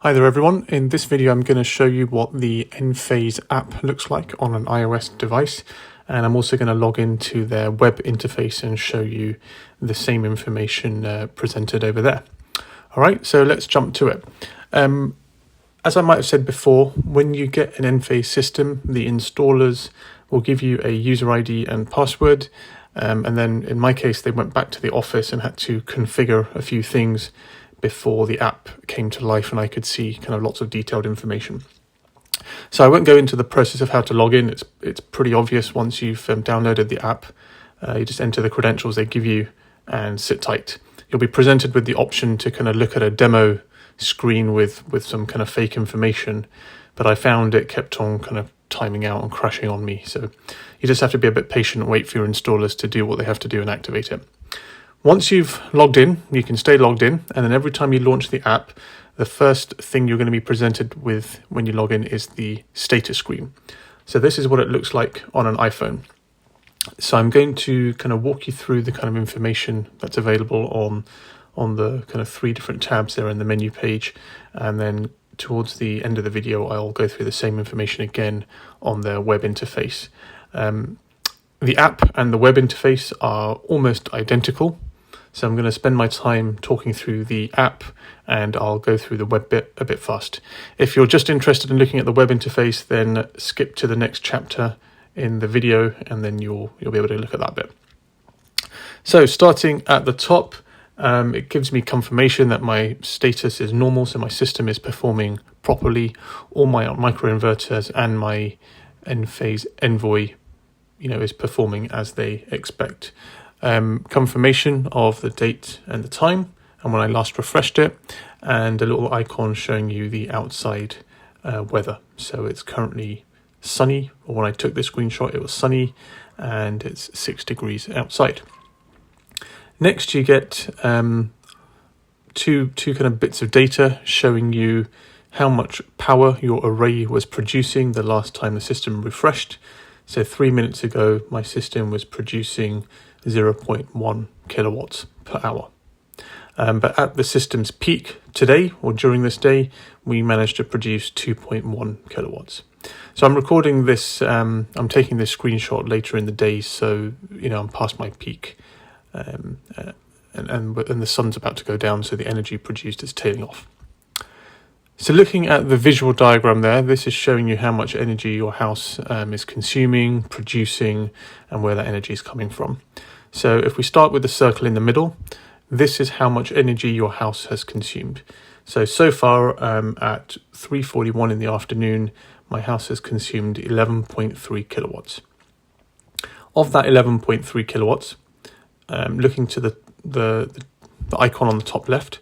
Hi there everyone, in this video I'm going to show you what the Enphase app looks like on an iOS device, and I'm also going to log into their web interface and show you the same information presented over there. Alright, so let's jump to it. As I might have said before, when you get an Enphase system, the installers will give you a user ID and password, and then in my case they went back to the office and had to configure a few things before the app came to life and I could see kind of lots of detailed information. So I won't go into the process of how to log in. It's pretty obvious once you've downloaded the app. You just enter the credentials they give you and sit tight. You'll be presented with the option to kind of look at a demo screen with some kind of fake information, but I found it kept on kind of timing out and crashing on me. So you just have to be a bit patient and wait for your installers to do what they have to do and activate it. Once you've logged in, you can stay logged in, and then every time you launch the app, the first thing you're going to be presented with when you log in is the status screen. So this is what it looks like on an iPhone. So I'm going to kind of walk you through the kind of information that's available on the kind of three different tabs there in the menu page, and then towards the end of the video I'll go through the same information again on their web interface. The app and the web interface are almost identical. So I'm going to spend my time talking through the app and I'll go through the web bit a bit fast. If you're just interested in looking at the web interface, then skip to the next chapter in the video and then you'll be able to look at that bit. So starting at the top, it gives me confirmation that my status is normal, so my system is performing properly. All my microinverters and my Enphase Envoy is performing as they expect. Confirmation of the date and the time and when I last refreshed it, and a little icon showing you the outside weather. So it's currently sunny, or when I took this screenshot it was sunny, and it's 6 degrees outside. Next you get two kind of bits of data showing you how much power your array was producing the last time the system refreshed. So 3 minutes ago my system was producing 0.1 kilowatts per hour. But at the system's peak today, or during this day, we managed to produce 2.1 kilowatts. So I'm recording this, I'm taking this screenshot later in the day, so I'm past my peak, and the sun's about to go down, so the energy produced is tailing off. So looking at the visual diagram there, this is showing you how much energy your house is consuming, producing, and where that energy is coming from. So if we start with the circle in the middle, this is how much energy your house has consumed. So far at 3:41 in the afternoon, my house has consumed 11.3 kilowatts. Of that 11.3 kilowatts, looking to the icon on the top left,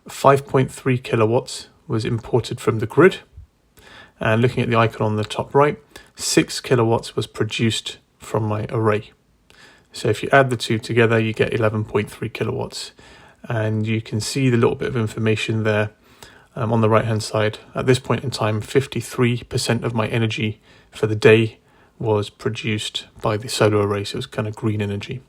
5.3 kilowatts was imported from the grid, and looking at the icon on the top right, 6 kilowatts was produced from my array. So if you add the two together, you get 11.3 kilowatts, and you can see the little bit of information there on the right hand side. At this point in time, 53% of my energy for the day was produced by the solar array, so it was kind of green energy.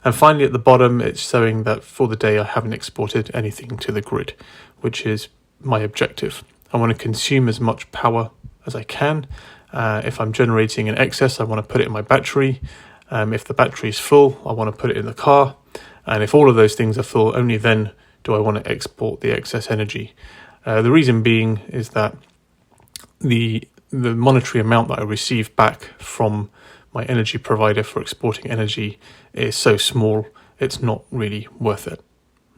And finally at the bottom, it's showing that for the day I haven't exported anything to the grid, which is my objective. I want to consume as much power as I can. If I'm generating an excess, I want to put it in my battery. If the battery is full, I want to put it in the car. And if all of those things are full, only then do I want to export the excess energy. The reason being is that the monetary amount that I receive back from my energy provider for exporting energy is so small, it's not really worth it.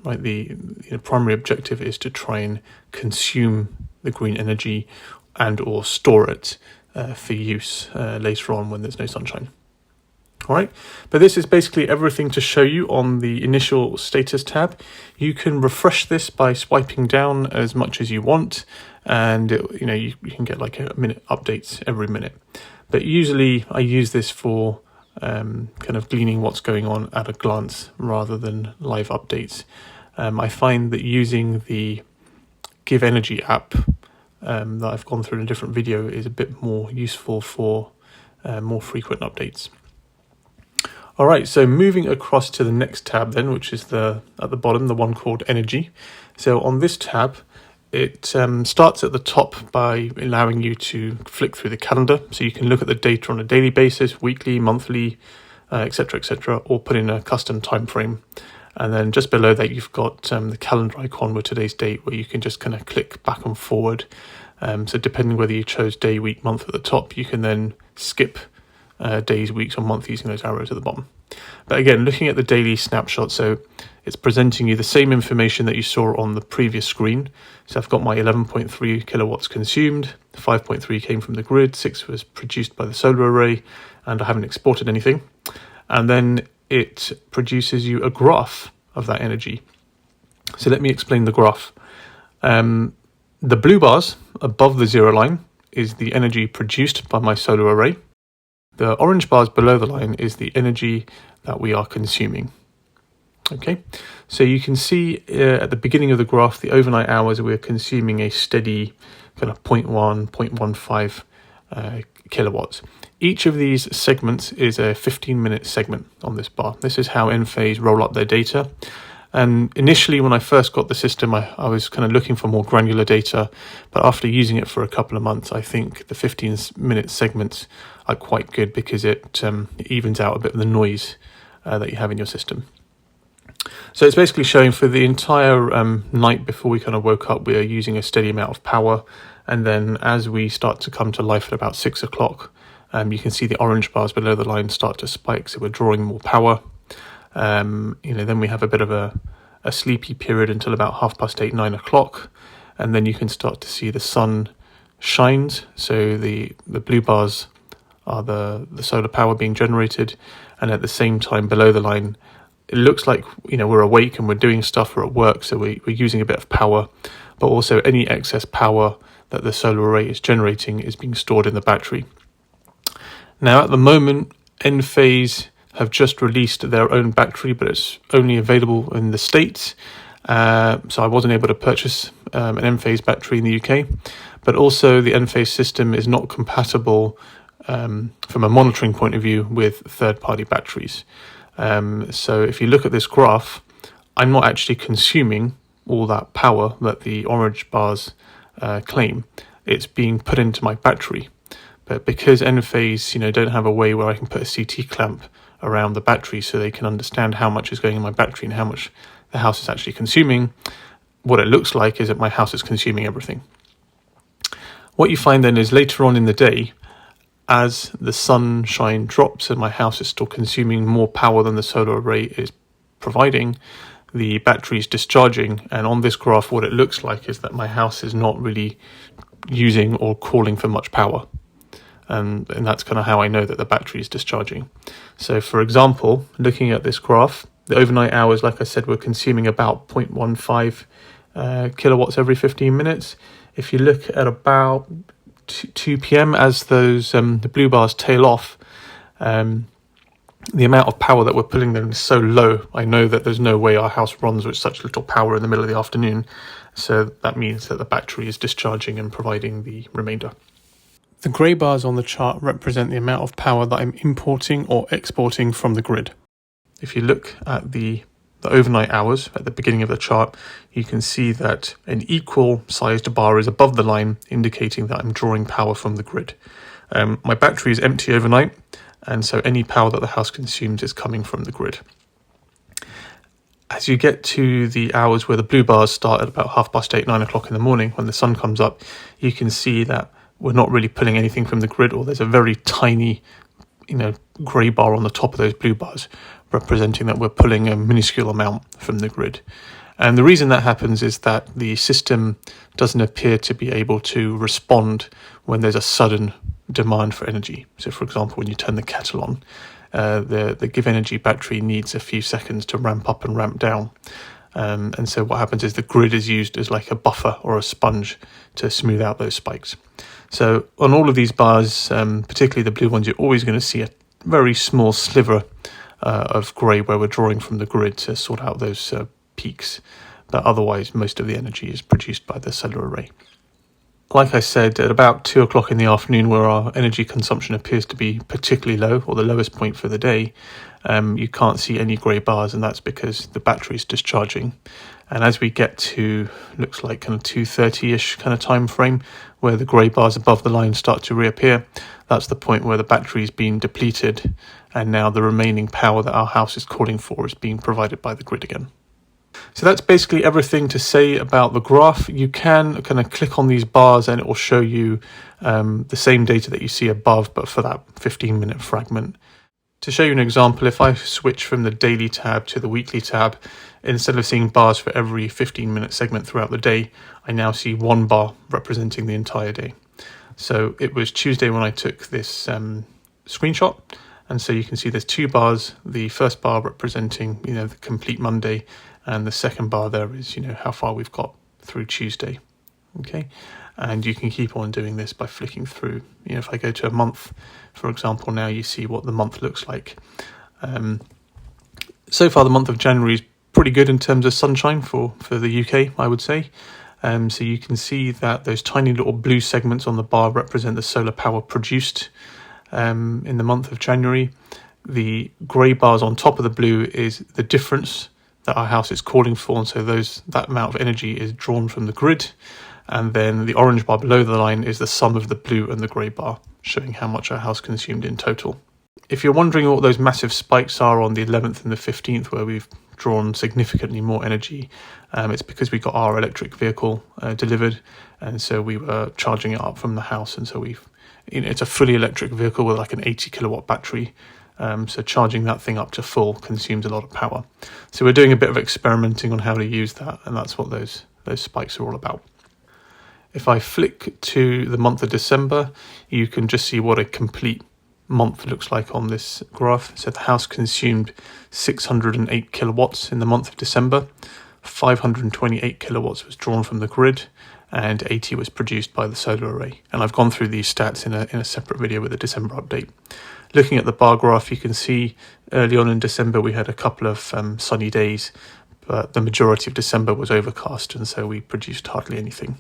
Right, the primary objective is to try and consume the green energy and or store it for use later on when there's no sunshine. All right, but this is basically everything to show you on the initial status tab. You can refresh this by swiping down as much as you want, and you can get like a minute updates every minute. But usually I use this for kind of gleaning what's going on at a glance rather than live updates. I find that using the Give Energy app that I've gone through in a different video is a bit more useful for more frequent updates. All right, so moving across to the next tab then, which is at the bottom, the one called Energy. So on this tab, it starts at the top by allowing you to flick through the calendar, so you can look at the data on a daily basis, weekly, monthly, etc., or put in a custom time frame. And then just below that, you've got the calendar icon with today's date, where you can just kind of click back and forward. So depending whether you chose day, week, month at the top, you can then skip days, weeks, or month using those arrows at the bottom. But again, looking at the daily snapshot, so it's presenting you the same information that you saw on the previous screen. So I've got my 11.3 kilowatts consumed, 5.3 came from the grid, 6 was produced by the solar array, and I haven't exported anything. And then it produces you a graph of that energy. So let me explain the graph. The blue bars above the zero line is the energy produced by my solar array. The orange bars below the line is the energy that we are consuming. Okay, so you can see at the beginning of the graph, the overnight hours, we're consuming a steady kind of 0.1, 0.15 kilowatts. Each of these segments is a 15-minute segment on this bar. This is how Enphase roll up their data. And initially, when I first got the system, I was kind of looking for more granular data. But after using it for a couple of months, I think the 15-minute segments are quite good, because it evens out a bit of the noise that you have in your system. So it's basically showing for the entire night before we kind of woke up, we are using a steady amount of power. And then as we start to come to life at about 6 o'clock, you can see the orange bars below the line start to spike. So we're drawing more power. Then we have a bit of a sleepy period until about 8:30, 9 o'clock. And then you can start to see the sun shines. So the blue bars are the solar power being generated. And at the same time below the line, it looks like, we're awake and we're doing stuff, we're at work, so we're using a bit of power, but also any excess power that the solar array is generating is being stored in the battery. Now, at the moment, Enphase have just released their own battery, but it's only available in the States, so I wasn't able to purchase an Enphase battery in the UK, but also the Enphase system is not compatible from a monitoring point of view with third-party batteries. So if you look at this graph, I'm not actually consuming all that power that the orange bars claim. It's being put into my battery. But because Enphase, don't have a way where I can put a CT clamp around the battery so they can understand how much is going in my battery and how much the house is actually consuming, what it looks like is that my house is consuming everything. What you find then is later on in the day, as the sunshine drops and my house is still consuming more power than the solar array is providing, the battery is discharging. And on this graph, what it looks like is that my house is not really using or calling for much power. And that's kind of how I know that the battery is discharging. So for example, looking at this graph, the overnight hours, like I said, we're consuming about 0.15 kilowatts every 15 minutes. If you look at about 2 p.m. as those the blue bars tail off, the amount of power that we're pulling them is so low. I know that there's no way our house runs with such little power in the middle of the afternoon. So that means that the battery is discharging and providing the remainder. The grey bars on the chart represent the amount of power that I'm importing or exporting from the grid. If you look at the overnight hours at the beginning of the chart, you can see that an equal sized bar is above the line, indicating that I'm drawing power from the grid. My battery is empty overnight, and so any power that the house consumes is coming from the grid. As you get to the hours where the blue bars start at about 8:30, 9 o'clock in the morning, when the sun comes up, you can see that we're not really pulling anything from the grid, or there's a very tiny, grey bar on the top of those blue bars, representing that we're pulling a minuscule amount from the grid. And the reason that happens is that the system doesn't appear to be able to respond when there's a sudden demand for energy. So for example, when you turn the kettle on, the Give Energy battery needs a few seconds to ramp up and ramp down. And so what happens is the grid is used as like a buffer or a sponge to smooth out those spikes. So on all of these bars, particularly the blue ones, you're always going to see a very small sliver of grey where we're drawing from the grid to sort out those peaks. But otherwise, most of the energy is produced by the solar array. Like I said, at about 2 o'clock in the afternoon, where our energy consumption appears to be particularly low, or the lowest point for the day, you can't see any grey bars, and that's because the battery is discharging. And as we get to, looks like kind of 2:30ish kind of time frame, where the grey bars above the line start to reappear, that's the point where the battery's been depleted, and now the remaining power that our house is calling for is being provided by the grid again. So that's basically everything to say about the graph. You can kind of click on these bars and it will show you the same data that you see above, but for that 15-minute fragment. To show you an example, if I switch from the daily tab to the weekly tab, instead of seeing bars for every 15-minute segment throughout the day, I now see one bar representing the entire day. So it was Tuesday when I took this screenshot, and so you can see there's two bars, the first bar representing, the complete Monday, and the second bar there is, how far we've got through Tuesday. Okay, and you can keep on doing this by flicking through. If I go to a month, for example, now you see what the month looks like. So far, the month of January is pretty good in terms of sunshine for the UK, I would say. So you can see that those tiny little blue segments on the bar represent the solar power produced in the month of January. The grey bars on top of the blue is the difference that our house is calling for, and so that amount of energy is drawn from the grid. And then the orange bar below the line is the sum of the blue and the grey bar, showing how much our house consumed in total. If you're wondering what those massive spikes are on the 11th and the 15th, where we've drawn significantly more energy, it's because we got our electric vehicle delivered, and so we were charging it up from the house, and so it's a fully electric vehicle with like an 80 kilowatt battery. So charging that thing up to full consumes a lot of power. So we're doing a bit of experimenting on how to use that, and that's what those spikes are all about. If I flick to the month of December, you can just see what a complete month looks like on this graph. So the house consumed 608 kilowatts in the month of December, 528 kilowatts was drawn from the grid, and 80 was produced by the solar array. And I've gone through these stats in a separate video with the December update. Looking at the bar graph, you can see early on in December we had a couple of sunny days, but the majority of December was overcast, and so we produced hardly anything.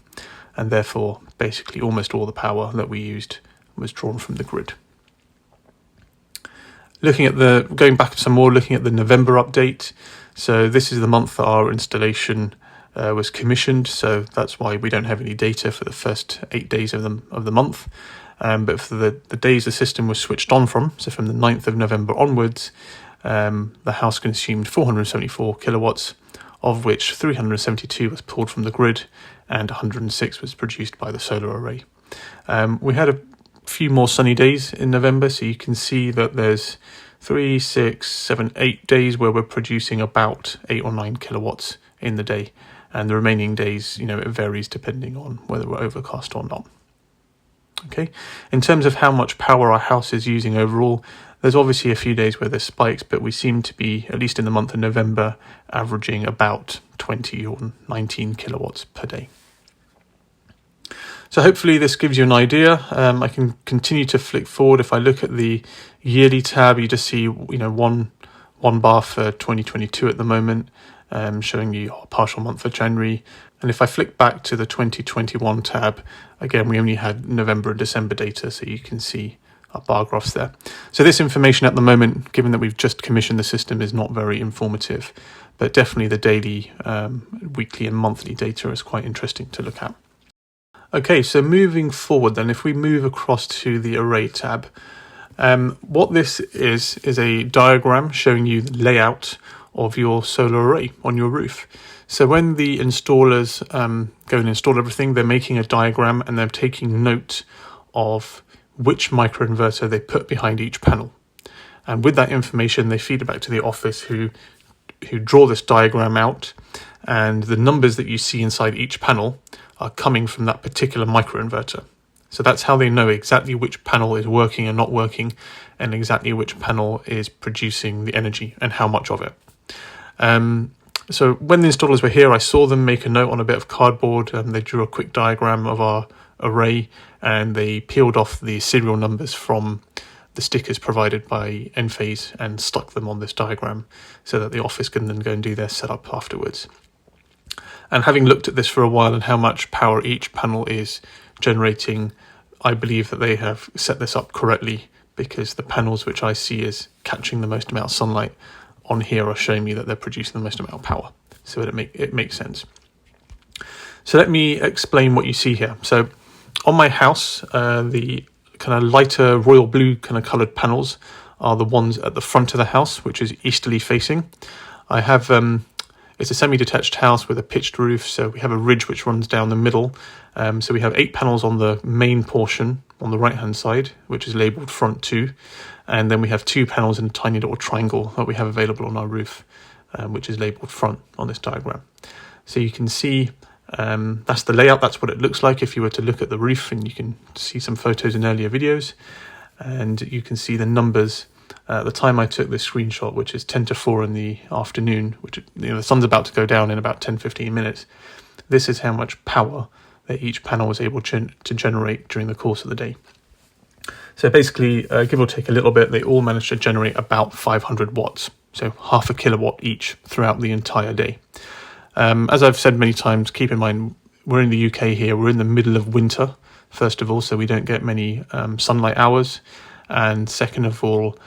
And therefore, basically almost all the power that we used was drawn from the grid. Going back some more, looking at the November update. So this is the month that our installation was commissioned, so that's why we don't have any data for the first 8 days of the month. But for the days the system was switched on from, so from the 9th of November onwards, the house consumed 474 kilowatts, of which 372 was pulled from the grid and 106 was produced by the solar array. We had a few more sunny days in November, so you can see that there's 3, 6, 7, 8 days where we're producing about 8 or 9 kilowatts in the day, and the remaining days, it varies depending on whether we're overcast or not. Okay, in terms of how much power our house is using overall, there's obviously a few days where there's spikes, but we seem to be, at least in the month of November, averaging about 20 or 19 kilowatts per day. So hopefully this gives you an idea. I can continue to flick forward. If I look at the yearly tab, you just see one bar for 2022 at the moment, showing you a partial month for January. And if I flick back to the 2021 tab, again, we only had November and December data, so you can see our bar graphs there. So this information at the moment, given that we've just commissioned the system, is not very informative, but definitely the daily, weekly and monthly data is quite interesting to look at. Okay, so moving forward then, if we move across to the array tab, what this is a diagram showing you the layout of your solar array on your roof. So when the installers go and install everything, they're making a diagram and they're taking note of which microinverter they put behind each panel. And with that information, they feed it back to the office who draw this diagram out, and the numbers that you see inside each panel are coming from that particular microinverter. So that's how they know exactly which panel is working and not working, and exactly which panel is producing the energy and how much of it. So when the installers were here, I saw them make a note on a bit of cardboard, and they drew a quick diagram of our array, and they peeled off the serial numbers from the stickers provided by Enphase and stuck them on this diagram so that the office can then go and do their setup afterwards. And having looked at this for a while and how much power each panel is generating, I believe that they have set this up correctly, because the panels which I see as catching the most amount of sunlight on here are showing me that they're producing the most amount of power. so it makes sense. So let me explain what you see here. So on my house, the kind of lighter royal blue kind of coloured panels are the ones at the front of the house, which is easterly facing. I have it's a semi-detached house with a pitched roof, so we have a ridge which runs down the middle. So we have 8 panels on the main portion on the right hand side, which is labelled front 2, and then we have 2 panels in a tiny little triangle that we have available on our roof, which is labelled front on this diagram. So you can see that's the layout. That's what it looks like if you were to look at the roof, and you can see some photos in earlier videos, and you can see the numbers at the time I took this screenshot, which is 10 to 4 in the afternoon, which, you know, the sun's about to go down in about 10-15 minutes. This is how much power that each panel was able to generate during the course of the day. So basically, give or take a little bit, they all managed to generate about 500 watts, so half a kilowatt each throughout the entire day. As I've said many times, keep in mind, we're in the UK here, we're in the middle of winter, first of all, so we don't get many sunlight hours, and second of all,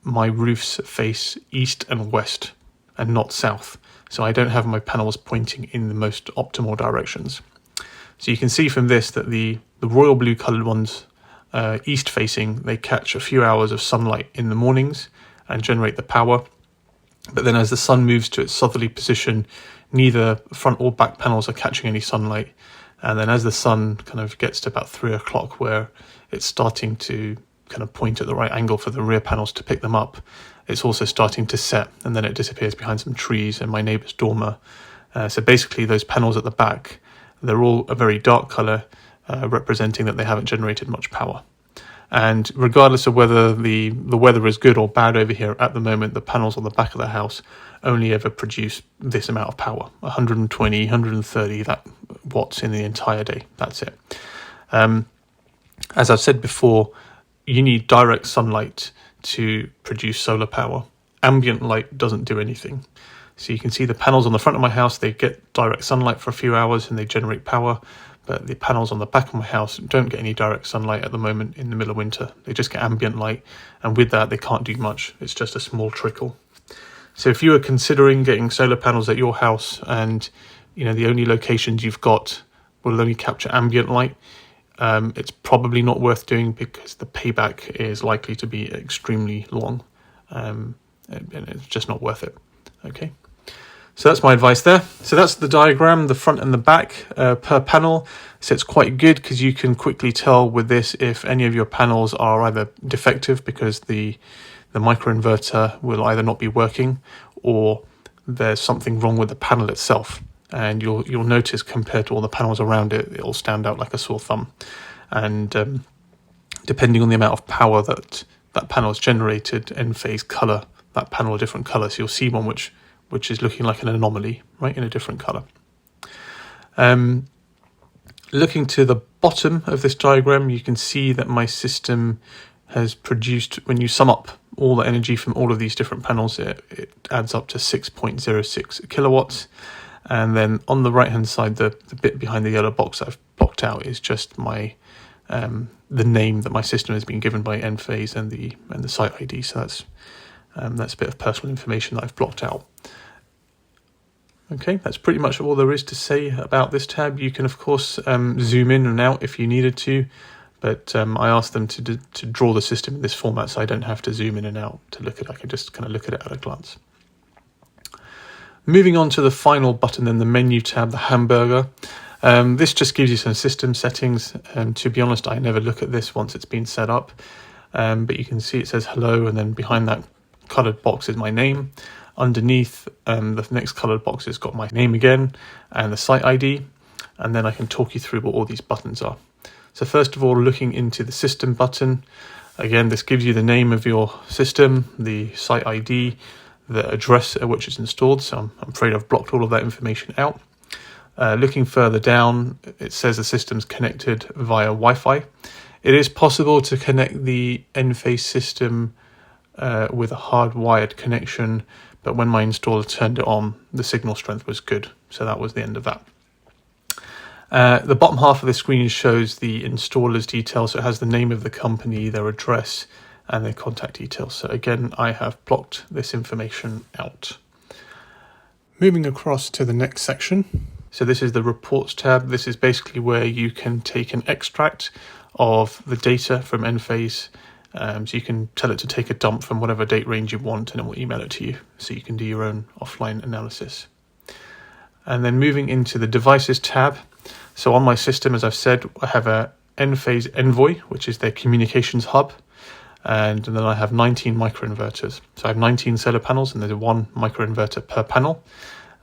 my roofs face east and west and not south, so I don't have my panels pointing in the most optimal directions. So you can see from this that the royal blue coloured ones, east facing, they catch a few hours of sunlight in the mornings and generate the power, but then as the sun moves to its southerly position, neither front or back panels are catching any sunlight, and then as the sun kind of gets to about 3 o'clock where it's starting to kind of point at the right angle for the rear panels to pick them up, it's also starting to set, and then it disappears behind some trees and my neighbour's dormer. So basically those panels at the back, they're all a very dark colour, representing that they haven't generated much power. And regardless of whether the weather is good or bad over here at the moment, the panels on the back of the house only ever produce this amount of power, 120, 130 watts in the entire day. That's it. As I've said before, you need direct sunlight to produce solar power. Ambient light doesn't do anything. So you can see the panels on the front of my house, they get direct sunlight for a few hours and they generate power, but the panels on the back of my house don't get any direct sunlight at the moment in the middle of winter. They just get ambient light, and with that they can't do much. It's just a small trickle. So if you are considering getting solar panels at your house and you know the only locations you've got will only capture ambient light, it's probably not worth doing because the payback is likely to be extremely long, and it's just not worth it. Okay, so that's my advice there. So that's the diagram, the front and the back per panel. So it's quite good because you can quickly tell with this if any of your panels are either defective because the microinverter will either not be working or there's something wrong with the panel itself. And you'll notice compared to all the panels around it, it'll stand out like a sore thumb. And depending on the amount of power that panel has generated, Enphase colour that panel a different colour. So you'll see one which is looking like an anomaly, right, in a different colour. Looking to the bottom of this diagram, you can see that my system has produced, when you sum up all the energy from all of these different panels, it adds up to 6.06 kilowatts. And then on the right hand side, the bit behind the yellow box I've blocked out is just my the name that my system has been given by Enphase and the site ID. So that's a bit of personal information that I've blocked out. Okay, that's pretty much all there is to say about this tab. You can of course zoom in and out if you needed to, but I asked them to draw the system in this format so I don't have to zoom in and out to look at it. I can just kind of look at it at a glance. Moving on to the final button in the menu tab, the hamburger. This just gives you some system settings. To be honest, I never look at this once it's been set up. But you can see it says hello, and then behind that coloured box is my name. Underneath, the next coloured box has got my name again and the site ID. And then I can talk you through what all these buttons are. So first of all, looking into the system button. Again, this gives you the name of your system, the site ID, the address at which it's installed, so I'm afraid I've blocked all of that information out. Looking further down, it says the system's connected via Wi-Fi. It is possible to connect the Enphase system with a hardwired connection, but when my installer turned it on, the signal strength was good, so that was the end of that. The bottom half of the screen shows the installer's details, so it has the name of the company, their address, and their contact details. So again, I have blocked this information out. Moving across to the next section. So this is the reports tab. This is basically where you can take an extract of the data from Enphase. So you can tell it to take a dump from whatever date range you want, and it will email it to you. So you can do your own offline analysis. And then moving into the devices tab. So on my system, as I've said, I have a Enphase Envoy, which is their communications hub. And then I have 19 microinverters. So I have 19 solar panels, and there's one microinverter per panel.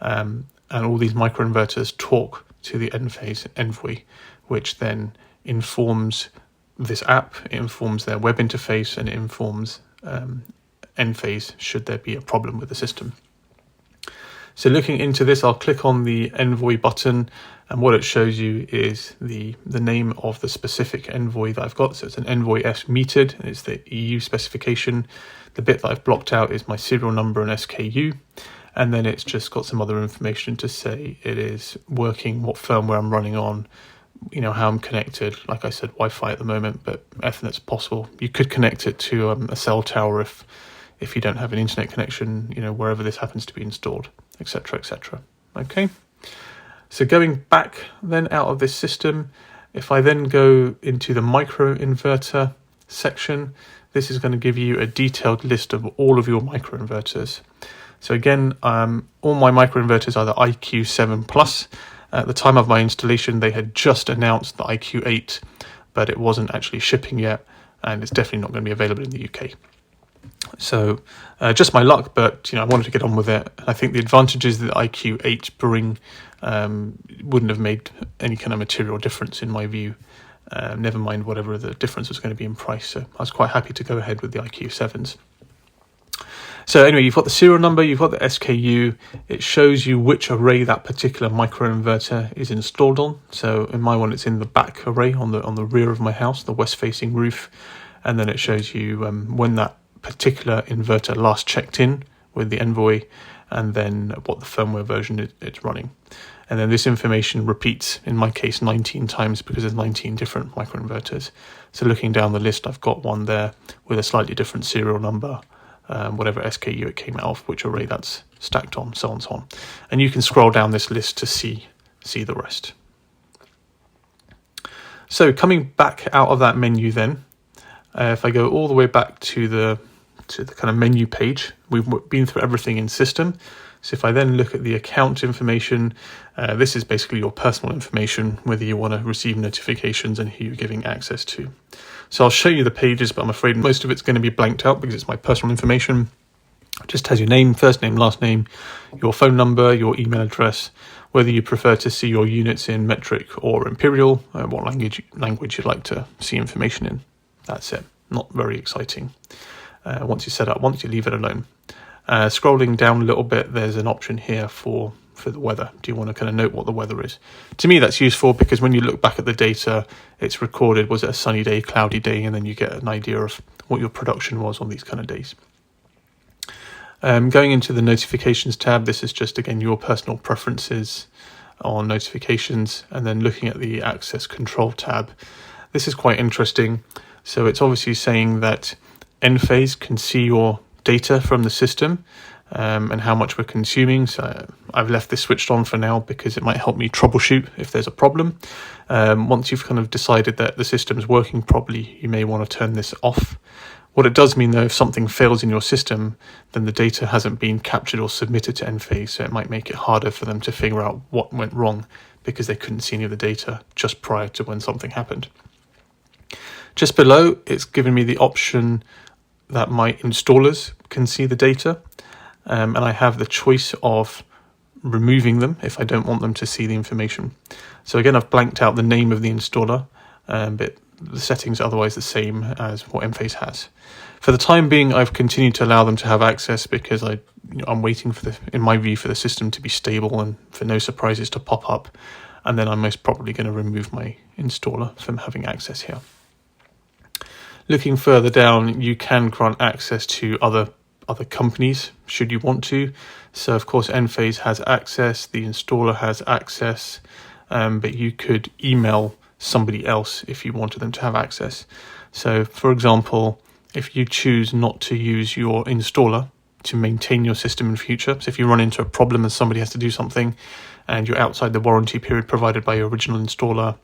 And all these microinverters talk to the Enphase Envoy, which then informs this app, it informs their web interface, and it informs Enphase should there be a problem with the system. So looking into this, I'll click on the Envoy button, and what it shows you is the name of the specific Envoy that I've got. So it's an Envoy S metered, and it's the EU specification. The bit that I've blocked out is my serial number and SKU, and then it's just got some other information to say it is working, what firmware I'm running on, how I'm connected. Like I said, Wi-Fi at the moment, but Ethernet's possible. You could connect it to a cell tower if you don't have an internet connection, wherever this happens to be installed, etc., etc. Okay. So going back then out of this system, if I then go into the microinverter section, this is going to give you a detailed list of all of your microinverters. So again, all my microinverters are the IQ7 Plus. At the time of my installation, they had just announced the IQ8, but it wasn't actually shipping yet, and it's definitely not going to be available in the UK. So just my luck, but I wanted to get on with it. And I think the advantages that the IQ8 bring wouldn't have made any kind of material difference in my view. Never mind whatever the difference was going to be in price. So I was quite happy to go ahead with the IQ7s. So anyway, you've got the serial number, you've got the SKU. It shows you which array that particular microinverter is installed on. So in my one, it's in the back array on the rear of my house, the west-facing roof, and then it shows you when that particular inverter last checked in with the Envoy, and then what the firmware version it's running. And then this information repeats, in my case, 19 times because there's 19 different microinverters. So looking down the list, I've got one there with a slightly different serial number, whatever SKU it came out of, which array that's stacked on, so on and so on. And you can scroll down this list to see the rest. So coming back out of that menu then, if I go all the way back to the kind of menu page, we've been through everything in system. So if I then look at the account information, this is basically your personal information, whether you want to receive notifications and who you're giving access to. So I'll show you the pages, but I'm afraid most of it's going to be blanked out because it's my personal information. It just has your name, first name, last name, your phone number, your email address, whether you prefer to see your units in metric or imperial, what language you'd like to see information in. That's it. Not very exciting. Once you set up, once you leave it alone. Scrolling down a little bit, there's an option here for the weather. Do you want to kind of note what the weather is? To me, that's useful because when you look back at the data, it's recorded, was it a sunny day, cloudy day, and then you get an idea of what your production was on these kind of days. Going into the notifications tab, this is just, again, your personal preferences on notifications, and then looking at the access control tab. This is quite interesting. So it's obviously saying that Enphase can see your data from the system and how much we're consuming. So I've left this switched on for now because it might help me troubleshoot if there's a problem. Once you've kind of decided that the system is working properly, you may want to turn this off. What it does mean, though, if something fails in your system, then the data hasn't been captured or submitted to Enphase, so it might make it harder for them to figure out what went wrong because they couldn't see any of the data just prior to when something happened. Just below, it's given me the option that my installers can see the data, and I have the choice of removing them if I don't want them to see the information. So again, I've blanked out the name of the installer, but the settings are otherwise the same as what Enphase has. For the time being, I've continued to allow them to have access because I'm waiting in my view, for the system to be stable and for no surprises to pop up, and then I'm most probably going to remove my installer from having access here. Looking further down, you can grant access to other companies should you want to. So of course Enphase has access, the installer has access, but you could email somebody else if you wanted them to have access. So for example, if you choose not to use your installer to maintain your system in future. So if you run into a problem and somebody has to do something and you're outside the warranty period provided by your original installer,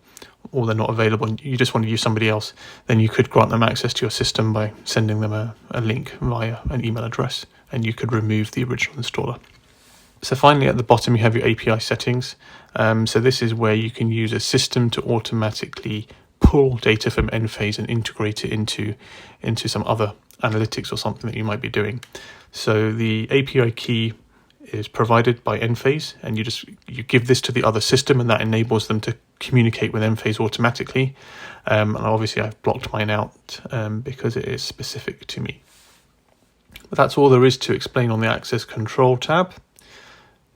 or they're not available and you just want to use somebody else, then you could grant them access to your system by sending them a link via an email address, and you could remove the original installer. So finally, at the bottom, you have your API settings. So this is where you can use a system to automatically pull data from Enphase and integrate it into some other analytics or something that you might be doing. So the API key is provided by Enphase, and you give this to the other system, and that enables them to communicate with Enphase automatically. And obviously I've blocked mine out because it is specific to me. But that's all there is to explain on the access control tab.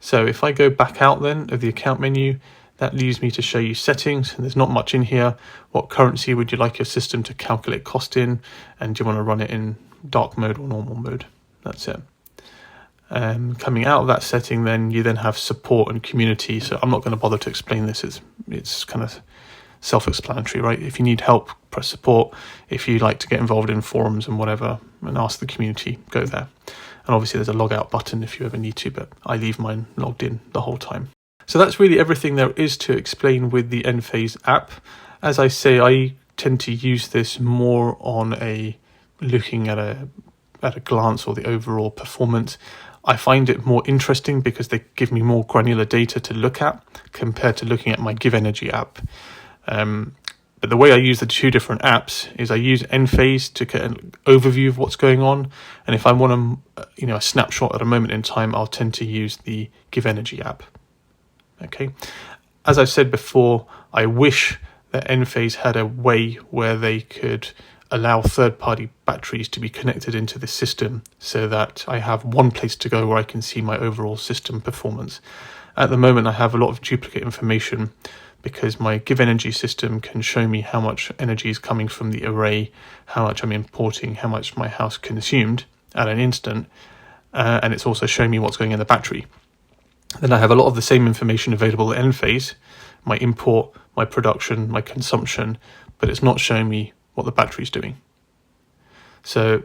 So if I go back out then of the account menu, that leaves me to show you settings, and there's not much in here. What currency would you like your system to calculate cost in, and do you want to run it in dark mode or normal mode? That's it. Coming out of that setting, then you then have support and community. So I'm not going to bother to explain this. It's kind of self-explanatory, right? If you need help, press support. If you like to get involved in forums and whatever and ask the community, go there. And obviously there's a log out button if you ever need to, but I leave mine logged in the whole time. So that's really everything there is to explain with the Enphase app. As I say, I tend to use this more on looking at a glance or the overall performance. I find it more interesting because they give me more granular data to look at compared to looking at my Give Energy app. But the way I use the two different apps is I use Enphase to get an overview of what's going on. And if I want a snapshot at a moment in time, I'll tend to use the Give Energy app. Okay. As I've said before, I wish that Enphase had a way where they could allow third-party batteries to be connected into the system so that I have one place to go where I can see my overall system performance. At the moment, I have a lot of duplicate information because my Give Energy system can show me how much energy is coming from the array, how much I'm importing, how much my house consumed at an instant, and it's also showing me what's going in the battery. Then I have a lot of the same information available at Enphase, my import, my production, my consumption, but it's not showing me what the battery's doing. So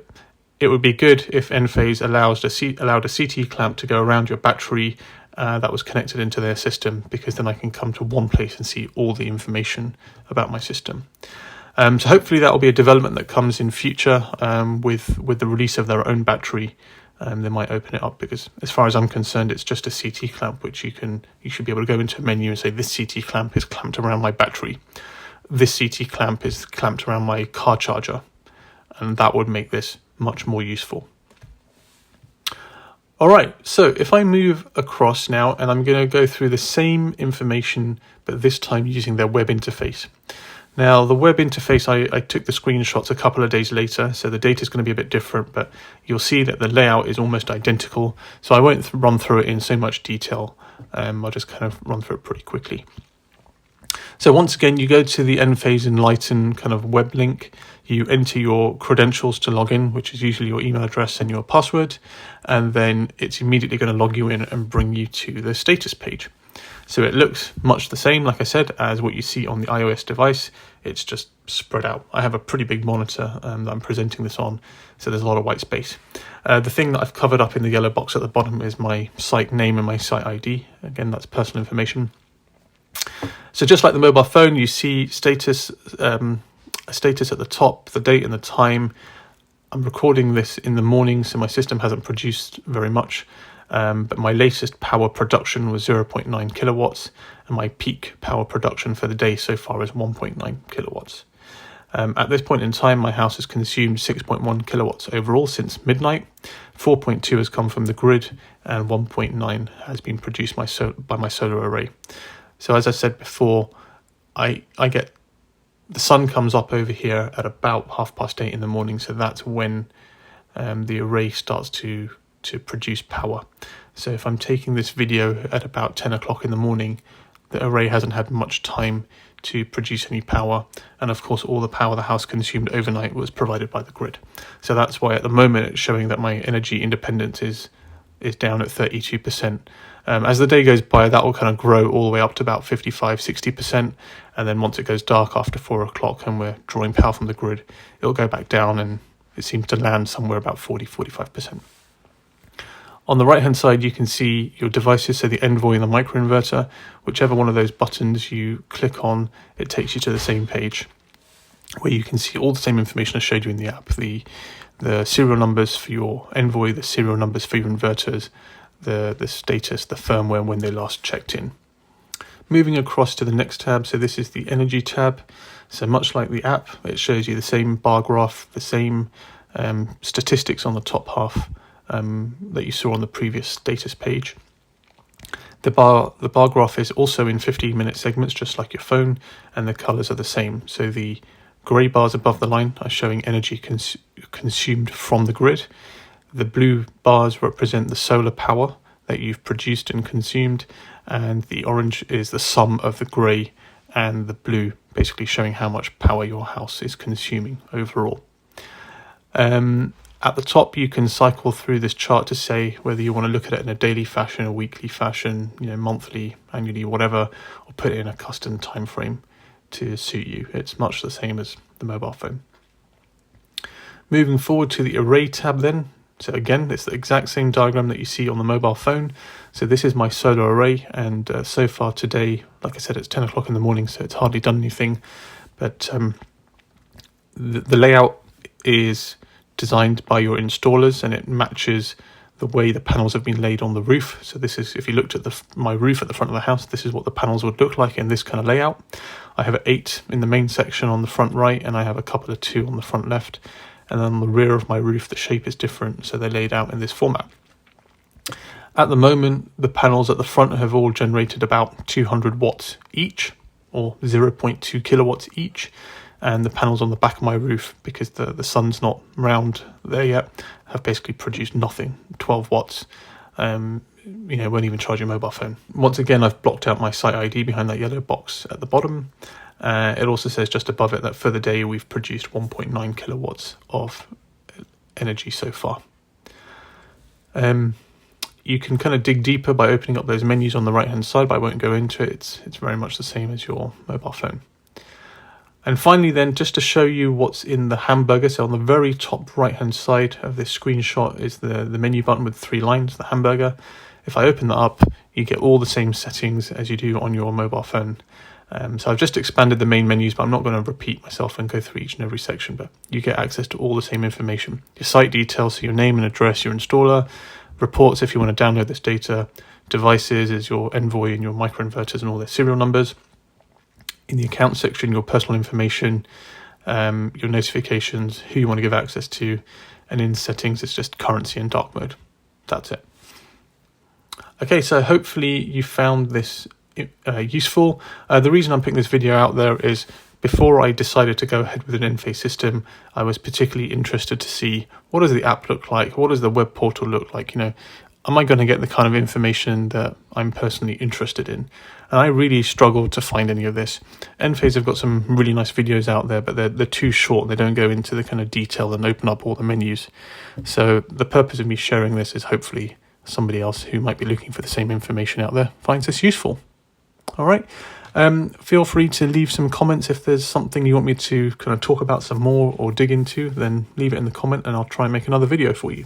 it would be good if Enphase allowed a CT clamp to go around your battery that was connected into their system, because then I can come to one place and see all the information about my system. So hopefully that will be a development that comes in future with the release of their own battery. They might open it up, because as far as I'm concerned, it's just a CT clamp, which you should be able to go into a menu and say, this CT clamp is clamped around my battery. This CT clamp is clamped around my car charger, and that would make this much more useful. All right, so if I move across now, and I'm going to go through the same information, but this time using their web interface. Now, the web interface, I took the screenshots a couple of days later, so the data is going to be a bit different, but you'll see that the layout is almost identical. So I won't run through it in so much detail. I'll just kind of run through it pretty quickly. So once again, you go to the Enphase Enlighten kind of web link, you enter your credentials to log in, which is usually your email address and your password, and then it's immediately going to log you in and bring you to the status page. So it looks much the same, like I said, as what you see on the iOS device. It's just spread out. I have a pretty big monitor that I'm presenting this on, so there's a lot of white space. The thing that I've covered up in the yellow box at the bottom is my site name and my site ID. Again, that's personal information. So just like the mobile phone, you see status, a status at the top, the date and the time. I'm recording this in the morning, so my system hasn't produced very much. But my latest power production was 0.9 kilowatts, and my peak power production for the day so far is 1.9 kilowatts. At this point in time, my house has consumed 6.1 kilowatts overall since midnight. 4.2 has come from the grid, and 1.9 has been produced by my solar array. So as I said before, I get the sun comes up over here at about 8:30 in the morning, so that's when the array starts to produce power. So if I'm taking this video at about 10 o'clock in the morning, the array hasn't had much time to produce any power, and of course all the power the house consumed overnight was provided by the grid. So that's why at the moment it's showing that my energy independence is down at 32%. As the day goes by, that will kind of grow all the way up to about 55-60%, and then once it goes dark after 4 o'clock and we're drawing power from the grid, it'll go back down, and it seems to land somewhere about 40-45%. On the right hand side, you can see your devices, so the Envoy and the microinverter. Whichever one of those buttons you click on, it takes you to the same page where you can see all the same information I showed you in the app. The serial numbers for your Envoy, the serial numbers for your inverters, the status, the firmware, when they last checked in. Moving across to the next tab, so this is the energy tab. So much like the app, it shows you the same bar graph, the same statistics on the top half that you saw on the previous status page. The bar graph is also in 15-minute segments, just like your phone, and the colors are the same. So the grey bars above the line are showing energy consumed from the grid. The blue bars represent the solar power that you've produced and consumed, and the orange is the sum of the grey and the blue, basically showing how much power your house is consuming overall. At the top, you can cycle through this chart to say whether you want to look at it in a daily fashion, a weekly fashion, monthly, annually, whatever, or put it in a custom time frame to suit you. It's much the same as the mobile phone. Moving forward to the array tab then. So again, it's the exact same diagram that you see on the mobile phone. So this is my solar array, and so far today, like I said, it's 10 o'clock in the morning, so it's hardly done anything. But the layout is designed by your installers, and it matches the way the panels have been laid on the roof. So this is, if you looked at my roof at the front of the house, this is what the panels would look like in this kind of layout. I have 8 in the main section on the front right, and I have a couple of 2 on the front left. And then on the rear of my roof, the shape is different, so they're laid out in this format. At the moment, the panels at the front have all generated about 200 watts each, or 0.2 kilowatts each. And the panels on the back of my roof, because the sun's not round there yet, have basically produced nothing, 12 watts. Won't even charge your mobile phone. Once again, I've blocked out my site ID behind that yellow box at the bottom. It also says just above it that for the day we've produced 1.9 kilowatts of energy so far. You can kind of dig deeper by opening up those menus on the right hand side, but I won't go into it. It's very much the same as your mobile phone. And finally then, just to show you what's in the hamburger, so on the very top right hand side of this screenshot is the menu button with 3 lines, the hamburger. If I open that up, you get all the same settings as you do on your mobile phone. So I've just expanded the main menus, but I'm not going to repeat myself and go through each and every section, but you get access to all the same information. Your site details, so your name and address, your installer, reports if you want to download this data, devices is your Envoy and your microinverters and all their serial numbers. In the account section, your personal information, your notifications, who you want to give access to, and in settings, it's just currency and dark mode. That's it. Okay, so hopefully you found this useful. The reason I'm putting this video out there is before I decided to go ahead with an Enphase system, I was particularly interested to see what does the app look like, what does the web portal look like, am I going to get the kind of information that I'm personally interested in? And I really struggled to find any of this. Enphase have got some really nice videos out there, but they're too short. They don't go into the kind of detail and open up all the menus. So the purpose of me sharing this is hopefully somebody else who might be looking for the same information out there finds this useful. All right. Feel free to leave some comments. If there's something you want me to kind of talk about some more or dig into, then leave it in the comment and I'll try and make another video for you.